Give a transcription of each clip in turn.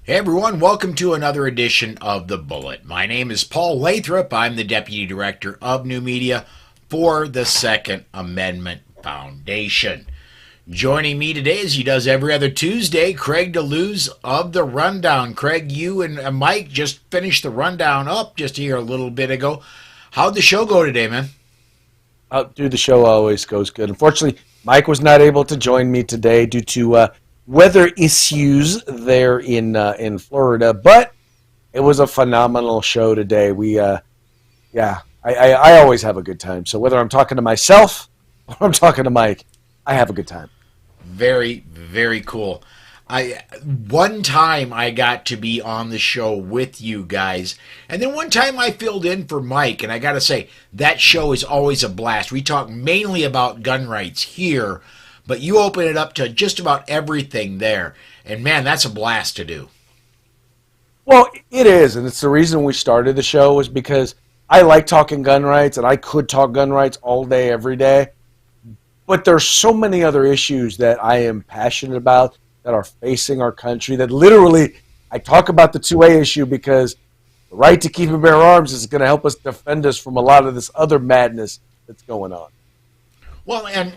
Hey everyone, welcome to another edition of The Bullet. My name is Paul Lathrop. I'm the Deputy Director of New Media for the Second Amendment Foundation. Joining me today, as he does every other Tuesday, Craig DeLuz of The Rundown. Craig, you and Mike just finished the rundown up just here a little bit ago. How'd the show go today, man? Dude, the show always goes good. Unfortunately, Mike was not able to join me today due to weather issues there in Florida, but it was a phenomenal show today. I always have a good time. So whether I'm talking to myself or I'm talking to Mike, I have a good time. Very, very cool. One time I got to be on the show with you guys, and then one time I filled in for Mike, and I got to say that show is always a blast. We talk mainly about gun rights here, but you open it up to just about everything there, and man, that's a blast to do. Well, it is, and it's the reason we started the show was because I like talking gun rights, and I could talk gun rights all day, every day. But there's so many other issues that I am passionate about that are facing our country that literally I talk about the 2A issue because the right to keep and bear arms is going to help us defend us from a lot of this other madness that's going on. Well, and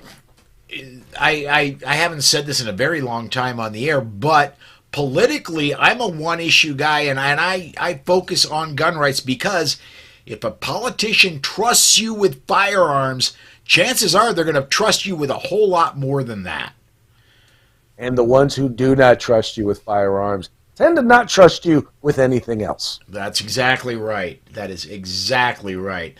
I haven't said this in a very long time on the air, but politically, I'm a one-issue guy, and I focus on gun rights because if a politician trusts you with firearms, chances are they're going to trust you with a whole lot more than that. And the ones who do not trust you with firearms tend to not trust you with anything else. That's exactly right. That is exactly right.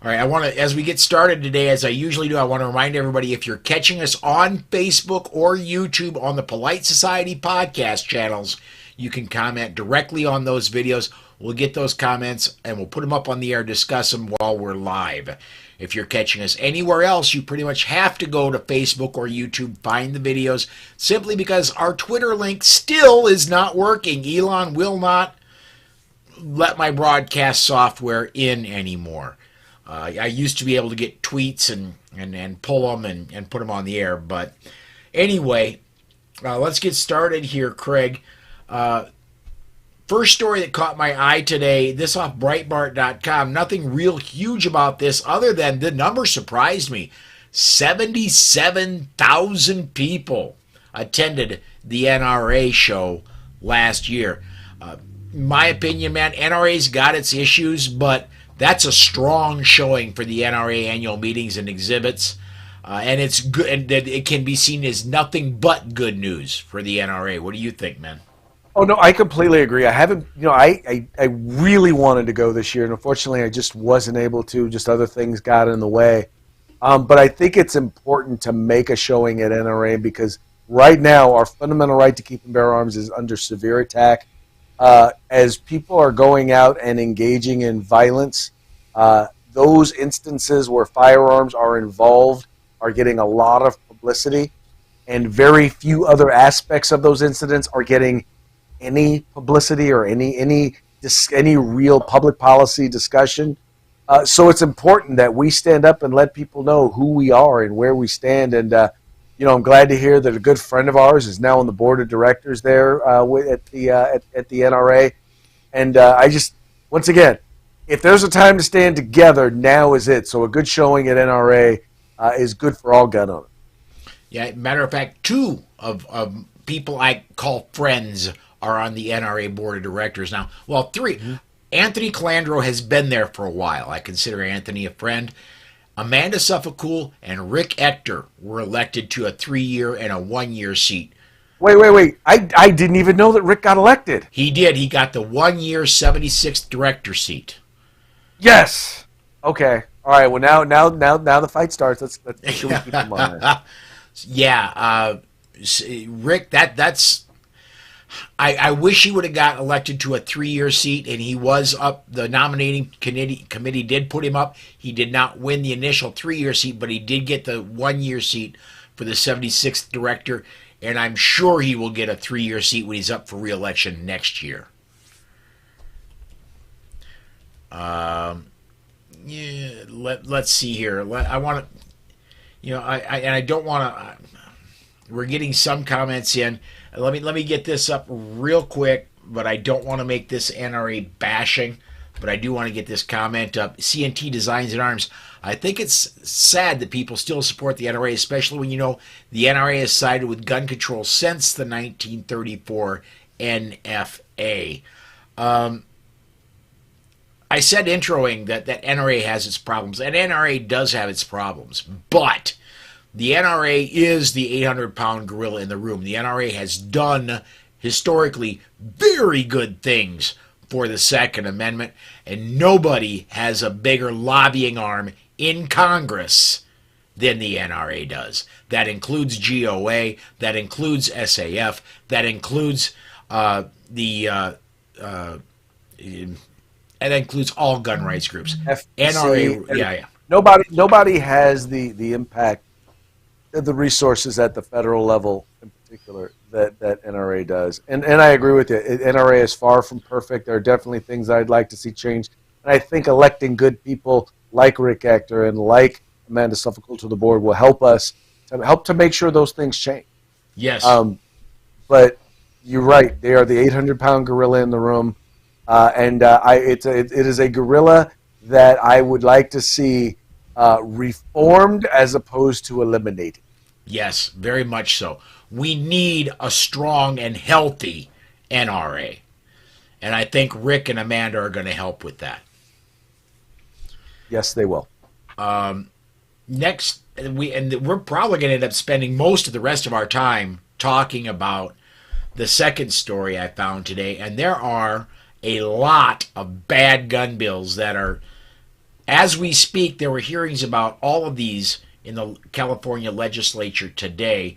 All right, as we get started today, as I usually do, I want to remind everybody, if you're catching us on Facebook or YouTube on the Polite Society podcast channels, you can comment directly on those videos. We'll get those comments and we'll put them up on the air, discuss them while we're live. If you're catching us anywhere else, you pretty much have to go to Facebook or YouTube, find the videos, simply because our Twitter link still is not working. Elon will not let my broadcast software in anymore. I used to be able to get tweets and pull them and put them on the air. But anyway, let's get started here, Craig. First story that caught my eye today, this off Breitbart.com. Nothing real huge about this other than the number surprised me. 77,000 people attended the NRA show last year. In my opinion, man, NRA's got its issues, but that's a strong showing for the NRA annual meetings and exhibits. And it's good, and it can be seen as nothing but good news for the NRA. What do you think, man? Oh, no, I completely agree. I haven't, I really wanted to go this year, and unfortunately I just wasn't able to. Just other things got in the way. But I think it's important to make a showing at NRA because right now our fundamental right to keep and bear arms is under severe attack. As people are going out and engaging in violence, those instances where firearms are involved are getting a lot of publicity, and very few other aspects of those incidents are getting any publicity or any real public policy discussion. So it's important that we stand up and let people know who we are and where we stand. And I'm glad to hear that a good friend of ours is now on the board of directors there at the NRA. And once again, if there's a time to stand together, now is it. So a good showing at NRA is good for all gun owners. Yeah, matter of fact, two of people I call friends are on the NRA board of directors now. Well, three. Mm-hmm. Anthony Calandro has been there for a while. I consider Anthony a friend. Amanda Suffolcool and Rick Ector were elected to a 3-year and a 1-year seat. Wait. I didn't even know that Rick got elected. He did. He got the 1-year 76th director seat. Yes. Okay. All right. Well, now the fight starts. Let's make sure we keep him on there. Yeah. Rick, that's... I wish he would have got elected to a 3-year seat, and he was up. The nominating committee did put him up. He did not win the initial 3-year seat, but he did get the 1-year seat for the 76th director, and I'm sure he will get a 3-year seat when he's up for re-election next year. Let's see here. I want to, I don't want to. We're getting some comments in. Let me get this up real quick. but I don't want to make this NRA bashing. But I do want to get this comment up. CNT Designs and Arms. I think it's sad that people still support the NRA, especially when you know the NRA has sided with gun control since the 1934 NFA. I said introing that NRA has its problems, and NRA does have its problems, but the NRA is the 800-pound gorilla in the room. The NRA has done, historically, very good things for the Second Amendment, and nobody has a bigger lobbying arm in Congress than the NRA does. That includes GOA, that includes SAF, that includes it includes all gun rights groups. FTC, NRA, yeah. Nobody has the impact, the resources at the federal level in particular that NRA does. And I agree with you. NRA is far from perfect. There are definitely things I'd like to see changed. And I think electing good people like Rick Ector and like Amanda Suffolk to the board will help us to make sure those things change. Yes. But you're right. They are the 800-pound gorilla in the room. It is a gorilla that I would like to see reformed as opposed to eliminated. Yes, very much so. We need a strong and healthy NRA. And I think Rick and Amanda are going to help with that. Yes, they will. Next, we're probably going to end up spending most of the rest of our time talking about the second story I found today. And there are a lot of bad gun bills that are, as we speak, there were hearings about all of these in the California legislature today.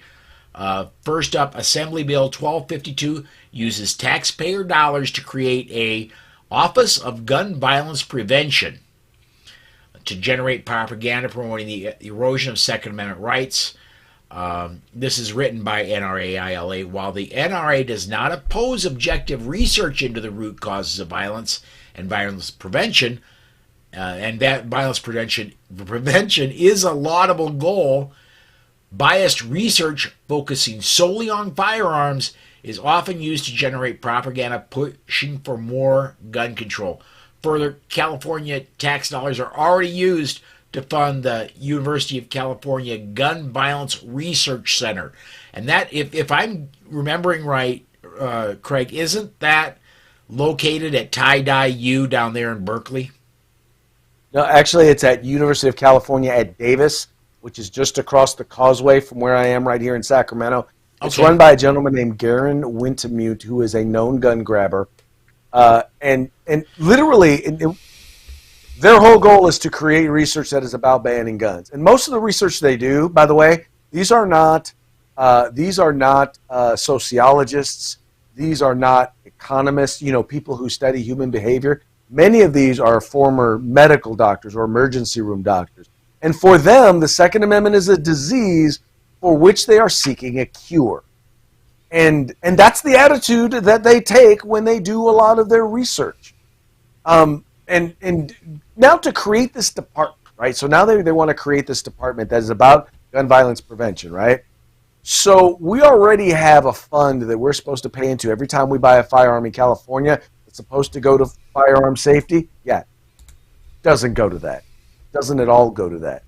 First up, Assembly Bill 1252 uses taxpayer dollars to create a Office of Gun Violence Prevention to generate propaganda promoting the erosion of Second Amendment rights. This is written by NRA-ILA. While the NRA does not oppose objective research into the root causes of violence and violence prevention, and that violence prevention is a laudable goal, biased research focusing solely on firearms is often used to generate propaganda pushing for more gun control. Further, California tax dollars are already used to fund the University of California Gun Violence Research Center. And that, if I'm remembering right, Craig, isn't that located at Tie-Dye U down there in Berkeley? No, actually, it's at University of California at Davis, which is just across the causeway from where I am right here in Sacramento. It's run by a gentleman named Garen Wintemute, who is a known gun grabber. And literally, their whole goal is to create research that is about banning guns. And most of the research they do, by the way, these are not sociologists. These are not economists, people who study human behavior. Many of these are former medical doctors or emergency room doctors. And for them, the Second Amendment is a disease for which they are seeking a cure. And that's the attitude that they take when they do a lot of their research. And now to create this department, right? So now they want to create this department that is about gun violence prevention, right? So we already have a fund that we're supposed to pay into every time we buy a firearm in California. It's supposed to go to firearm safety. Yeah, doesn't go to that. Doesn't at all go to that.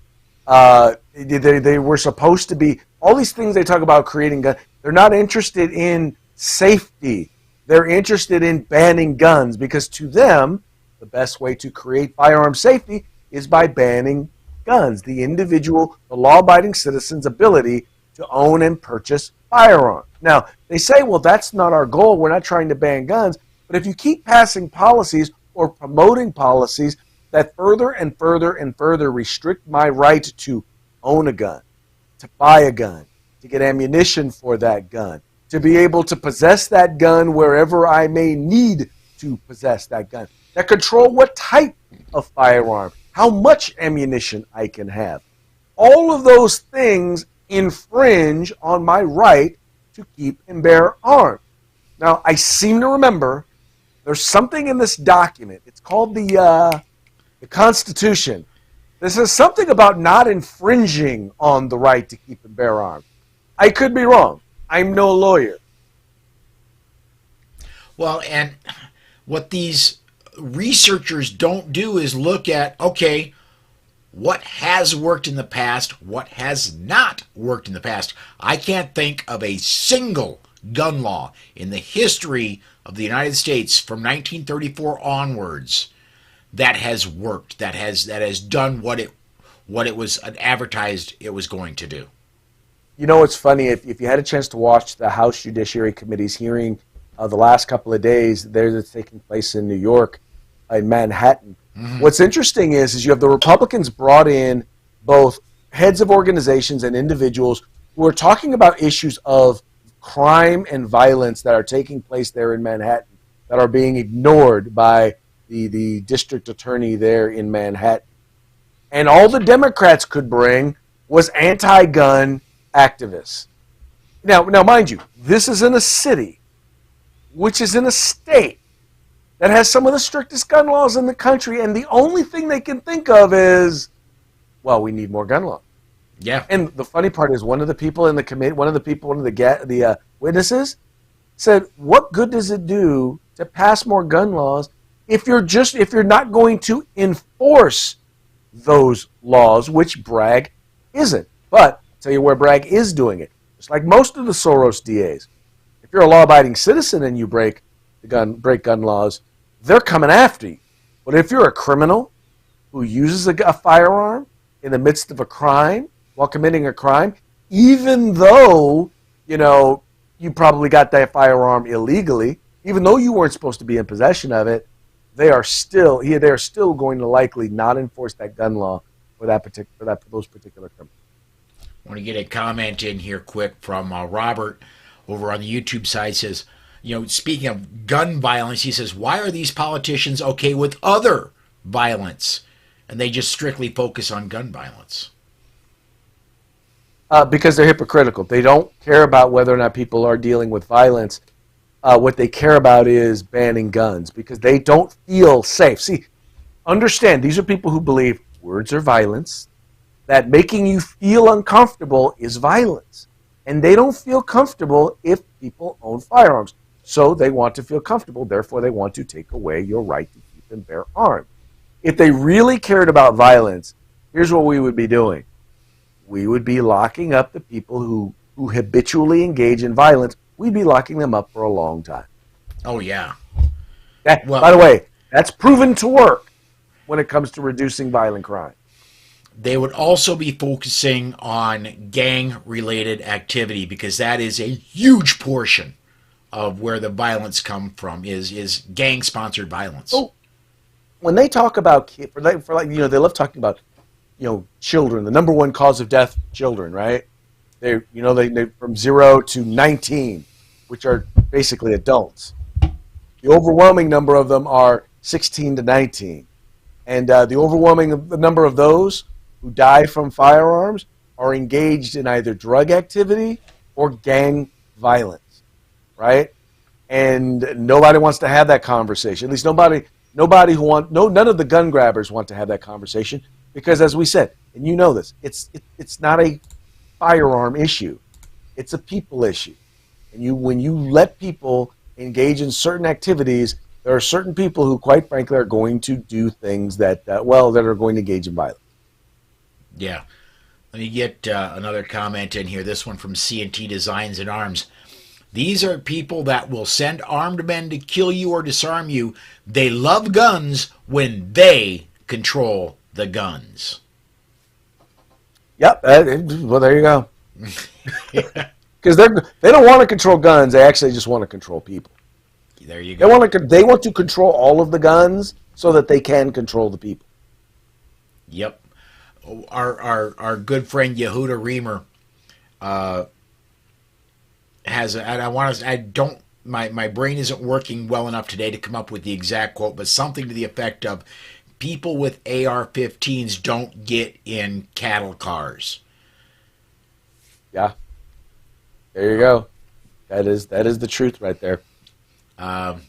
They were supposed to be, all these things they talk about creating guns, they're not interested in safety. They're interested in banning guns because to them, the best way to create firearm safety is by banning guns, the individual, the law-abiding citizen's ability to own and purchase firearms. Now, they say, well, that's not our goal. We're not trying to ban guns. But if you keep passing policies or promoting policies that further and further and further restrict my right to own a gun, to buy a gun, to get ammunition for that gun, to be able to possess that gun wherever I may need to possess that gun, that control what type of firearm, how much ammunition I can have. All of those things infringe on my right to keep and bear arms. Now, I seem to remember there's something in this document. It's called the Constitution. This is something about not infringing on the right to keep and bear arms. I could be wrong. I'm no lawyer. Well, and what these researchers don't do is look at, okay, what has worked in the past, what has not worked in the past. I can't think of a single gun law in the history of the United States from 1934 onwards that has worked, that has done what it was advertised it was going to do. You know, it's funny, if you had a chance to watch the House Judiciary Committee's hearing the last couple of days, that's taking place in New York, in Manhattan. Mm-hmm. What's interesting is you have the Republicans brought in both heads of organizations and individuals who are talking about issues of crime and violence that are taking place there in Manhattan that are being ignored by the district attorney there in Manhattan. And all the Democrats could bring was anti-gun activists. Now, mind you, this is in a city, which is in a state that has some of the strictest gun laws in the country, and the only thing they can think of is, well, we need more gun laws. Yeah. And the funny part is, one of the people in the committee, one of the witnesses, said, "What good does it do to pass more gun laws if you're not going to enforce those laws?" Which Bragg isn't. But I'll tell you where Bragg is doing it. Just like most of the Soros DAs. If you're a law-abiding citizen and you break gun laws, they're coming after you. But if you're a criminal who uses a firearm in the midst of a crime, while committing a crime, even though, you probably got that firearm illegally, even though you weren't supposed to be in possession of it, they're still going to likely not enforce that gun law for those particular criminals. I want to get a comment in here quick from Robert over on the YouTube side. Says, speaking of gun violence, he says, why are these politicians okay with other violence and they just strictly focus on gun violence? Because they're hypocritical. They don't care about whether or not people are dealing with violence. What they care about is banning guns because they don't feel safe. See, understand, these are people who believe words are violence, that making you feel uncomfortable is violence. And they don't feel comfortable if people own firearms. So they want to feel comfortable, therefore they want to take away your right to keep and bear arms. If they really cared about violence, here's what we would be doing. We would be locking up the people who habitually engage in violence. We'd be locking them up for a long time. Oh, yeah. By the way, that's proven to work when it comes to reducing violent crime. They would also be focusing on gang-related activity because that is a huge portion of where the violence come from is gang-sponsored violence. Oh, when they talk about they love talking about children. The number one cause of death, children, right? They from 0 to 19, which are basically adults. The overwhelming number of them are 16 to 19, and the overwhelming number of those who die from firearms are engaged in either drug activity or gang violence, right? And nobody wants to have that conversation. At least none of the gun grabbers want to have that conversation because, as we said, and you know this, it's not a firearm issue. It's a people issue. And when you let people engage in certain activities, there are certain people who, quite frankly, are going to do things that are going to engage in violence. Yeah. Let me get another comment in here. This one from C&T Designs and Arms. These are people that will send armed men to kill you or disarm you. They love guns when they control the guns. Yep. Well, there you go. Because they don't want to control guns. They actually just want to control people. There you go. They want to control all of the guns so that they can control the people. Yep. Our good friend Yehuda Reamer has my brain isn't working well enough today to come up with the exact quote, but something to the effect of people with AR-15s don't get in cattle cars. Yeah. There you go. That is the truth right there.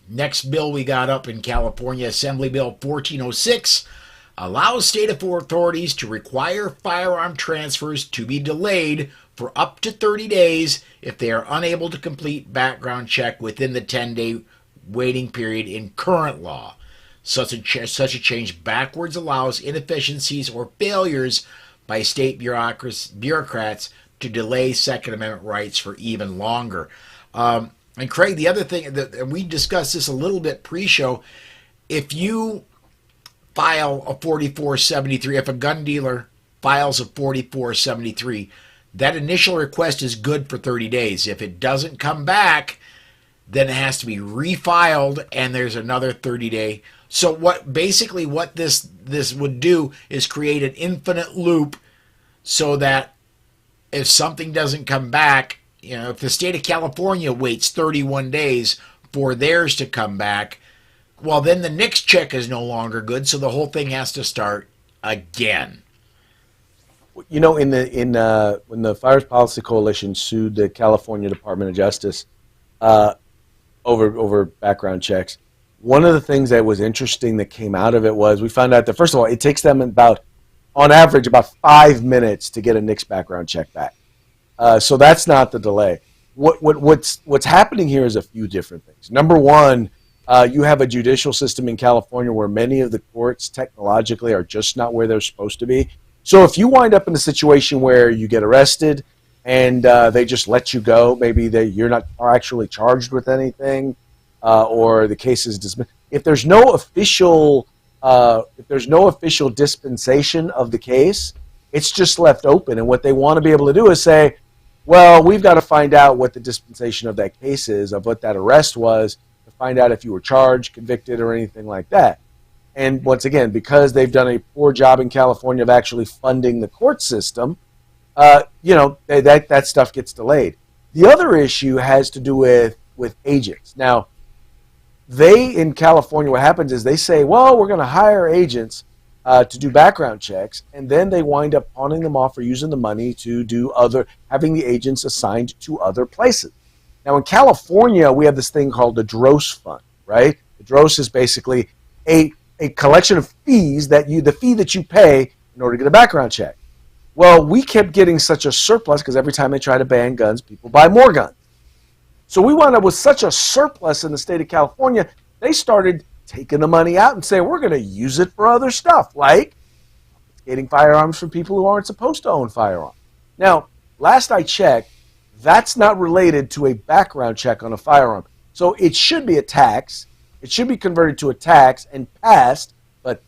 Next bill we got up in California, Assembly Bill 1406, allows state authorities to require firearm transfers to be delayed for up to 30 days if they are unable to complete background check within the 10-day waiting period in current law. Such a change backwards allows inefficiencies or failures by state bureaucrats to delay Second Amendment rights for even longer. And Craig, the other thing that and we discussed this a little bit pre-show, if you file a 4473, if a gun dealer files a 4473, that initial request is good for 30 days. If it doesn't come back, then it has to be refiled, and there's another 30-day. So what this would do is create an infinite loop, so that if something doesn't come back, if the state of California waits 31 days for theirs to come back, well, then the next check is no longer good, so the whole thing has to start again. When the Fires Policy Coalition sued the California Department of Justice over background checks, one of the things that was interesting that came out of it was we found out that, first of all, it takes them on average, about 5 minutes to get a NICS background check back. So that's not the delay. What's happening here is a few different things. Number one, you have a judicial system in California where many of the courts technologically are just not where they're supposed to be. So if you wind up in a situation where you get arrested and they just let you go, maybe you're not actually charged with anything, or the case is dismissed. If there's no official dispensation of the case, it's just left open. And what they want to be able to do is say, well, we've got to find out what the dispensation of that case is, of what that arrest was, to find out if you were charged, convicted, or anything like that. And once again, because they've done a poor job in California of actually funding the court system, that stuff gets delayed. The other issue has to do with agents. Now, in California, what happens is they say, well, we're going to hire agents to do background checks, and then they wind up pawning them off or using the money to having the agents assigned to other places. Now, in California, we have this thing called the DROS fund, right? The DROS is basically a collection of fees the fee that you pay in order to get a background check. Well, we kept getting such a surplus because every time they try to ban guns, people buy more guns. So we wound up with such a surplus in the state of California, they started taking the money out and saying, we're going to use it for other stuff, like getting firearms from people who aren't supposed to own firearms. Now, last I checked, that's not related to a background check on a firearm. So it should be a tax. It should be converted to a tax and passed, but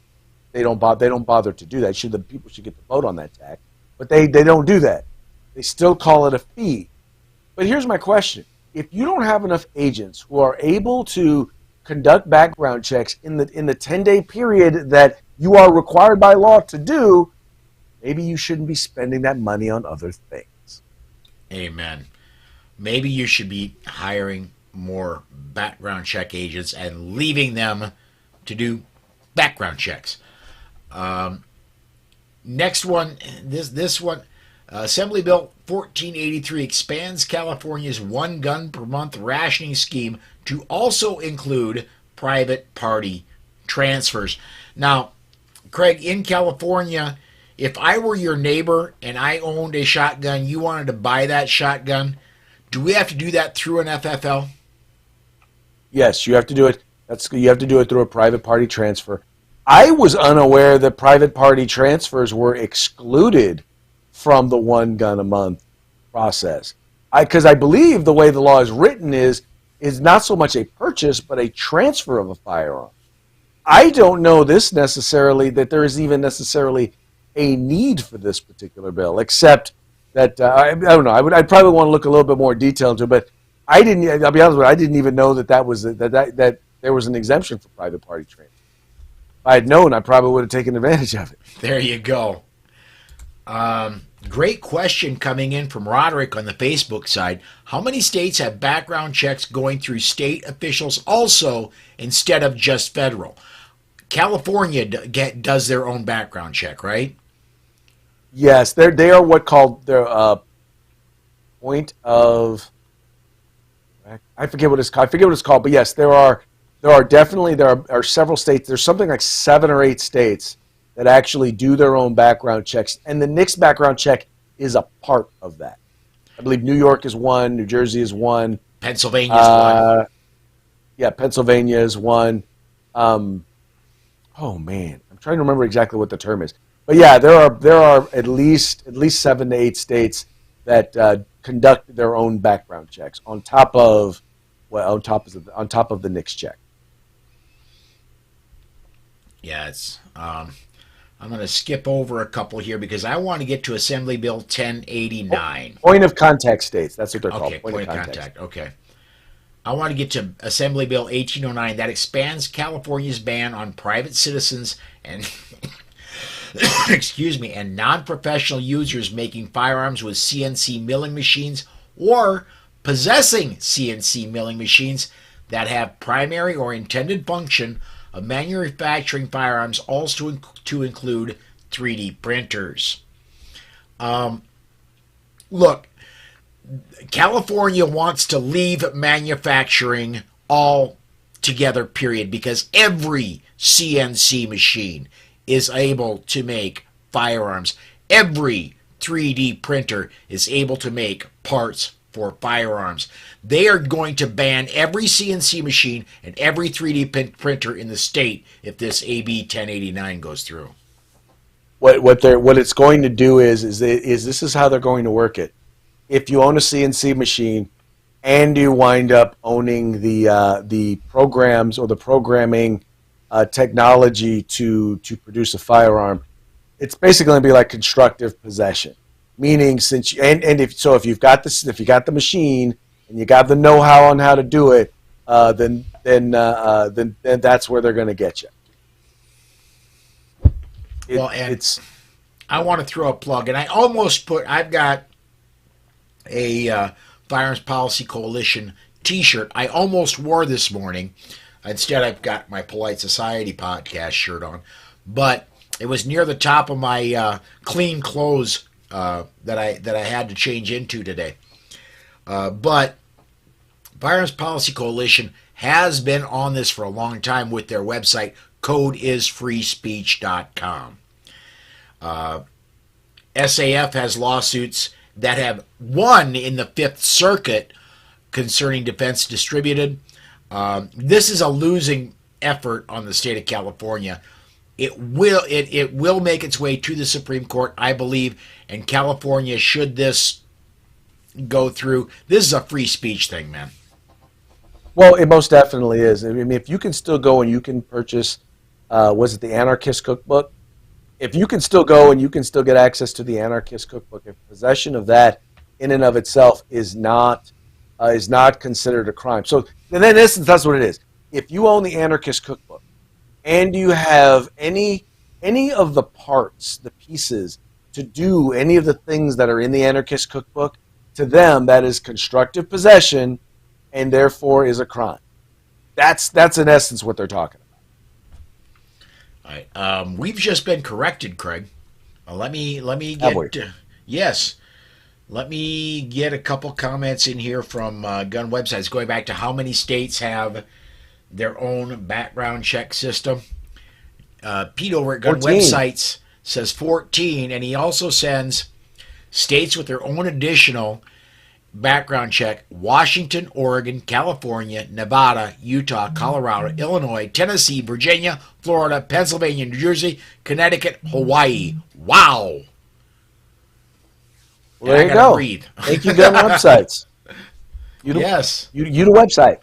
they don't bother to do that. The people should get the vote on that tax, but they don't do that. They still call it a fee. But here's my question. If you don't have enough agents who are able to conduct background checks in the 10-day period that you are required by law to do, maybe you shouldn't be spending that money on other things. Amen. Maybe you should be hiring more background check agents and leaving them to do background checks. Next one, this one, Assembly Bill 1483 expands California's one gun per month rationing scheme to also include private party transfers. Now, Craig, in California, if I were your neighbor and I owned a shotgun, you wanted to buy that shotgun, do we have to do that through an FFL? Yes, you have to do it. You have to do it through a private party transfer. I was unaware that private party transfers were excluded from the one gun a month process. Because I believe the way the law is written is not so much a purchase, but a transfer of a firearm. I don't know that there is even necessarily a need for this particular bill, except that I don't know. I'd probably want to look a little bit more detail into it, but I'll be honest with you, I didn't even know that there was an exemption for private party transfer. If I had known, I probably would have taken advantage of it. There you go. Great question coming in from Roderick on the Facebook side. How many states have background checks going through state officials also instead of just federal? California does their own background check, right? Yes, they are what called their point of. I forget what it's called, but yes, there are several states. There's something like 7 or 8 states that actually do their own background checks, and the NICS background check is a part of that. I believe New York is one, New Jersey is one, Pennsylvania is one. Yeah, Pennsylvania is one. Oh man, I'm trying to remember exactly what the term is. But yeah, there are at least 7 to 8 states that conduct their own background checks on top of the NICS check. Yeah, it's. I'm going to skip over a couple here because I want to get to Assembly Bill 1089. Point of contact states. That's what they're called. Okay, point of contact. Okay. I want to get to Assembly Bill 1809 that expands California's ban on private citizens and excuse me, and non-professional users making firearms with CNC milling machines or possessing CNC milling machines that have primary or intended function of manufacturing firearms, also to include 3D printers. Look, California wants to leave manufacturing altogether, period, because every CNC machine is able to make firearms. Every 3D printer is able to make parts for firearms. They are going to ban every CNC machine and every 3D printer in the state if this AB 1089 goes through. What it's going to do is this is how they're going to work it. If you own a CNC machine and you wind up owning the programs or the programming technology to produce a firearm, it's basically going to be like constructive possession. Meaning, if you've got the machine and you got the know-how on how to do it, then that's where they're going to get you. I want to throw a plug, and I've got a Firearms Policy Coalition T-shirt I almost wore this morning. Instead, I've got my Polite Society podcast shirt on, but it was near the top of my clean clothes that I had to change into today. But Firearms Policy Coalition has been on this for a long time with their website, codeisfreespeech.com. SAF has lawsuits that have won in the Fifth Circuit concerning Defense Distributed. This is a losing effort on the state of California. It will make its way to the Supreme Court, I believe, and California, should this go through, this is a free speech thing, man. Well, it most definitely is. I mean, if you can still go and you can purchase, was it the Anarchist Cookbook? If you can still go and you can still get access to the Anarchist Cookbook, if possession of that in and of itself is not considered a crime. So in essence, that's what it is. If you own the Anarchist Cookbook and you have any of the parts, the pieces to do any of the things that are in the Anarchist Cookbook, to them that is constructive possession and therefore is a crime. That's in essence what they're talking about. All right. We've just been corrected, Craig. Let me get yes. Let me get a couple comments in here from gun websites going back to how many states have their own background check system. Pete over at Gun 14. Websites says 14, and he also sends states with their own additional background check: Washington, Oregon, California, Nevada, Utah, Colorado, Illinois, Tennessee, Virginia, Florida, Pennsylvania, New Jersey, Connecticut, Hawaii. Wow. Well, there you go. Breathe. Thank you, Gun Websites. Yes. You the website.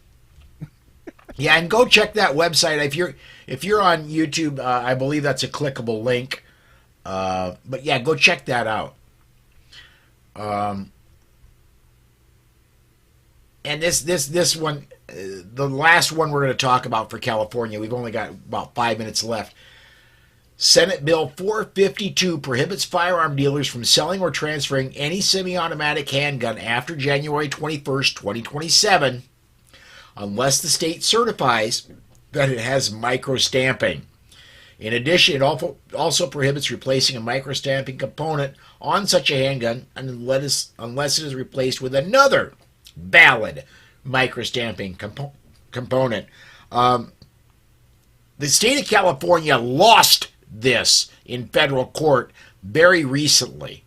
Yeah, and go check that website. If you're on YouTube, I believe that's a clickable link. But yeah, go check that out. And this one, the last one we're going to talk about for California, we've only got about 5 minutes left. Senate Bill 452 prohibits firearm dealers from selling or transferring any semi-automatic handgun after January 21st, 2027, unless the state certifies that it has microstamping. In addition, it also prohibits replacing a microstamping component on such a handgun unless it is replaced with another valid microstamping component. The state of California lost this in federal court very recently.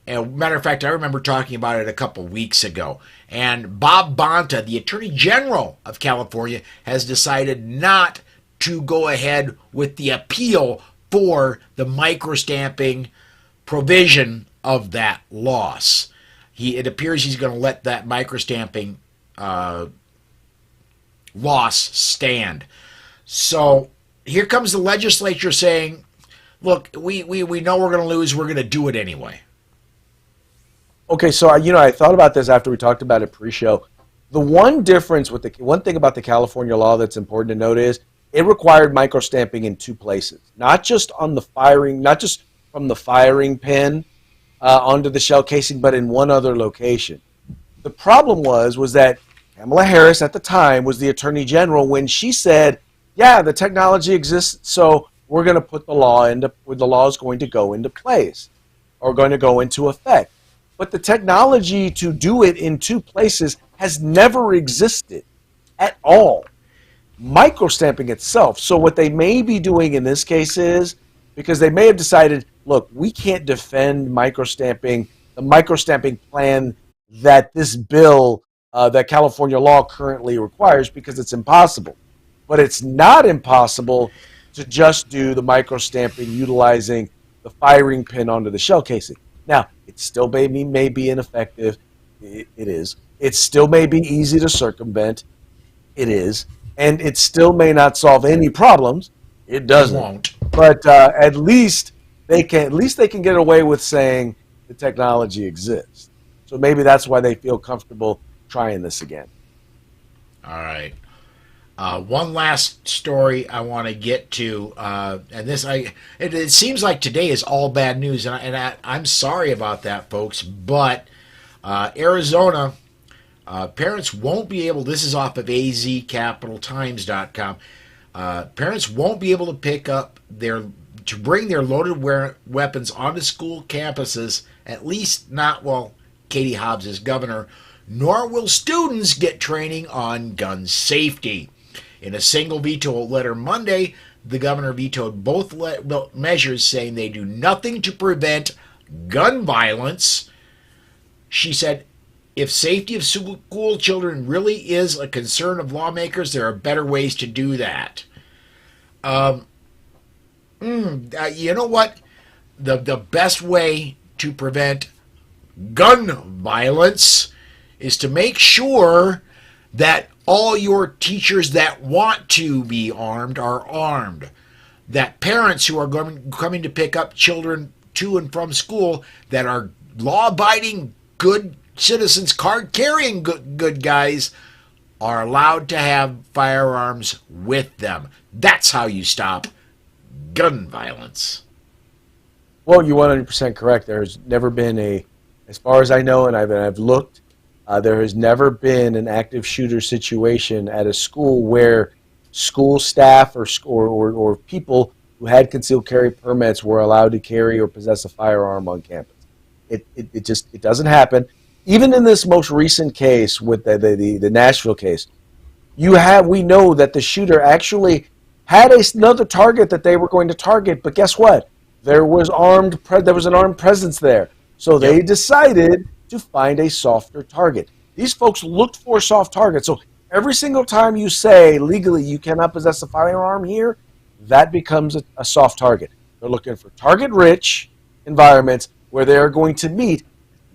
And matter of fact, I remember talking about it a couple weeks ago. And Bob Bonta, the Attorney General of California, has decided not to go ahead with the appeal for the microstamping provision of that loss. It appears he's going to let that microstamping loss stand. So here comes the legislature saying, look, we know we're going to lose. We're going to do it anyway. Okay, so I thought about this after we talked about it pre-show. The one difference with one thing about the California law that's important to note is it required microstamping in two places, not just on the firing, not just from the firing pin onto the shell casing, but in one other location. The problem was that Kamala Harris at the time was the Attorney General when she said, "Yeah, the technology exists, so we're going to put the law is going to go into place or going to go into effect." But the technology to do it in two places has never existed at all. Microstamping itself. So what they may be doing in this case is, because they may have decided, look, we can't defend microstamping, the microstamping plan that this bill, that California law currently requires, because it's impossible. But it's not impossible to just do the microstamping utilizing the firing pin onto the shell casing. Now, it still may be ineffective. It is. It still may be easy to circumvent. It is. And it still may not solve any problems. It doesn't. It won't. But at least they can get away with saying the technology exists. So maybe that's why they feel comfortable trying this again. All right. One last story I want to get to, and this it seems like today is all bad news, and I'm sorry about that, folks. But Arizona parents won't be able. This is off of azcapitaltimes.com. Parents won't be able to bring their loaded weapons onto school campuses. At least not while Katie Hobbs is governor. Nor will students get training on gun safety. In a single veto letter Monday, the governor vetoed both measures, saying they do nothing to prevent gun violence. She said, if safety of school children really is a concern of lawmakers, there are better ways to do that. You know what? The best way to prevent gun violence is to make sure that all your teachers that want to be armed are armed. That parents who are coming to pick up children to and from school that are law-abiding, good citizens, card-carrying good guys are allowed to have firearms with them. That's how you stop gun violence. Well, you're 100% correct. There's never been as far as I know, and I've looked, there has never been an active shooter situation at a school where school staff or people who had concealed carry permits were allowed to carry or possess a firearm on campus. It doesn't happen. Even in this most recent case with the Nashville case, we know that the shooter actually had another target that they were going to target, but guess what? There was an armed presence there. So they decided to find a softer target. These folks looked for soft targets. So every single time you say legally you cannot possess a firearm here, that becomes a soft target. They're looking for target-rich environments where they are going to meet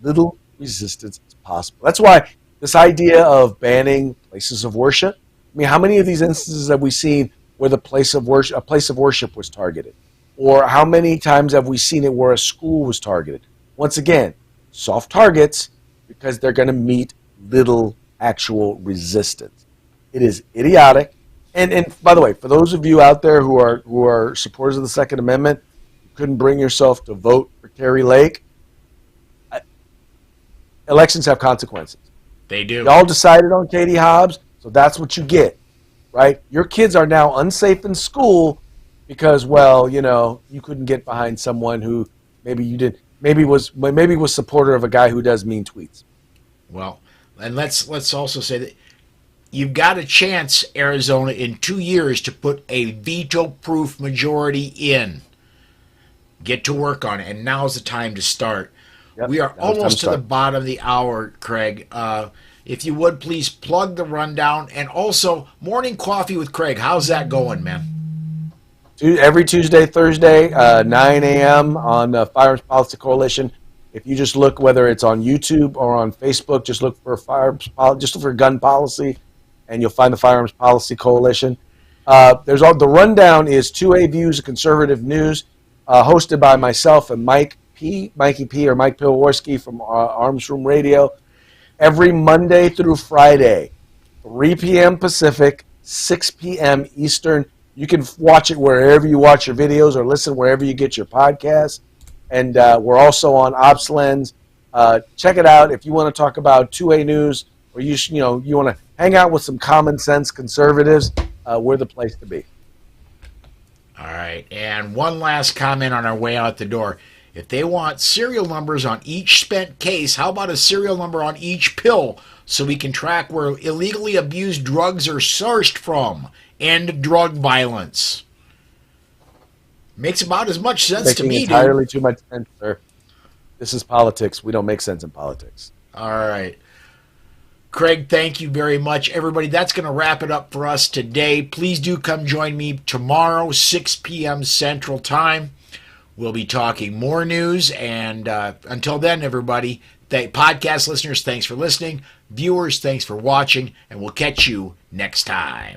little resistance as possible. That's why this idea of banning places of worship, I mean, how many of these instances have we seen where a place of worship was targeted? Or how many times have we seen it where a school was targeted? Once again, soft targets because they're going to meet little actual resistance. It is idiotic. And by the way, for those of you out there who are supporters of the Second Amendment, you couldn't bring yourself to vote for Kari Lake, elections have consequences. They do. Y'all decided on Katie Hobbs, so that's what you get, right? Your kids are now unsafe in school because, well, you couldn't get behind someone who maybe was supporter of a guy who does mean tweets. Well, and let's also say that you've got a chance, Arizona, in 2 years to put a veto-proof majority in. Get to work on it, and now's the time to start. Yep. We are Now it's time almost to the start. bottom of the hour, Craig. If you would, please plug the rundown. And also, Morning Coffee with Craig. How's that going, man? Every Tuesday, Thursday, 9 a.m. on Firearms Policy Coalition. If you just look, whether it's on YouTube or on Facebook, just look for just look for gun policy, and you'll find the Firearms Policy Coalition. The rundown is 2A Views of Conservative News, hosted by myself and Mikey P, or Mike Pilwarski from Arms Room Radio, every Monday through Friday, 3 p.m. Pacific, 6 p.m. Eastern. You can watch it wherever you watch your videos or listen wherever you get your podcasts. And we're also on OpsLens. Check it out if you want to talk about 2A news, or you want to hang out with some common sense conservatives. We're the place to be. All right. And one last comment on our way out the door. If they want serial numbers on each spent case, how about a serial number on each pill so we can track where illegally abused drugs are sourced from? End drug violence. Makes about as much sense to me, entirely dude. too much sense, sir. This is politics. We don't make sense in politics. All right. Craig, thank you very much. Everybody, that's going to wrap it up for us today. Please do come join me tomorrow, 6 p.m. Central Time. We'll be talking more news. And until then, everybody, podcast listeners, thanks for listening. Viewers, thanks for watching. And we'll catch you next time.